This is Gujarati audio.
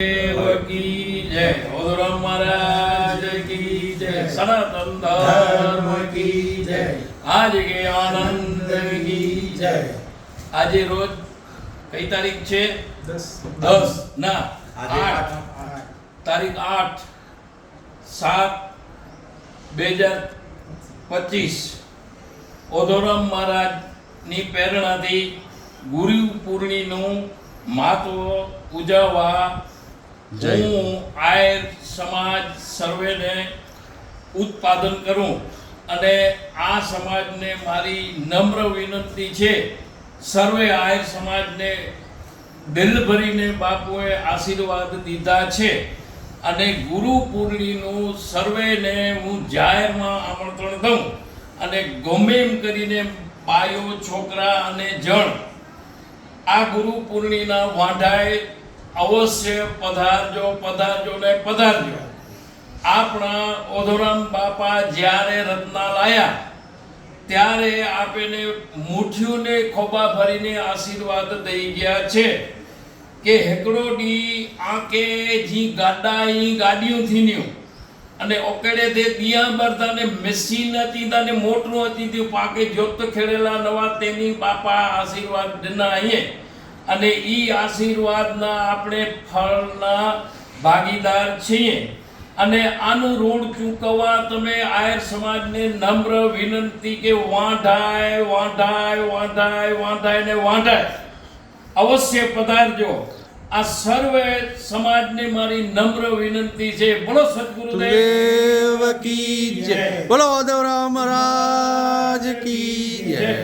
देव की जय, ओधराम महाराज की जय, सनातन धर्म की जय, आज के आनंद की जय। आज रोज कई तारीख छे? 10 ना 8 तारीख 8/7/2025 ઓધોરામ મહારાજની પ્રેરણાથી ગુરુ પૂર્ણિમાનું મહત્વ ઉજવવા હું આયર સમાજ સર્વેને ઉત્પાદન કરું અને આ સમાજને મારી નમ્ર વિનંતી છે, સર્વે આયર સમાજને દિલ ભરીને બાપુએ આશીર્વાદ દીધા છે અને ગુરુ પૂર્ણિમાનું સર્વેને હું જાહેરમાં આમંત્રણ દઉં અને ગમે એમ કરીને બાયો છોકરા અને જણ આ ગુરુ પૂર્ણિના વાંઢાએ અવશ્ય પધારજો ને પધારજો। આપણા ઓધોરામ બાપા જ્યારે રત્ના લાયા ત્યારે આપેને મુઠ્ઠીઓને ખોબા ભરીને આશીર્વાદ દઈ ગયા છે કે હેકડોડી આંકે જી ગાડાઈ ગાડીઓ થીન્યું અને ઓકેડે તે દિયા બરદાને મશીન હતી તાને મોટરું હતી તે પાકે જોત ખેડેલા નવા તેની બાપા આશીર્વાદ દેના અહીંયા અને ઈ આશીર્વાદના આપણે ફળના ભાગીદાર છીએ અને આનું ઋણ ચૂકવવા તમે આયર સમાજને નમ્ર વિનંતી કે વાંઢાય અવશ્ય પધારજો। આ સર્વે સમાજને મારી નમ્ર વિનંતી છે। બોલો સદગુરુદેવ की जय, बोलो ओधोराम महाराज की जय।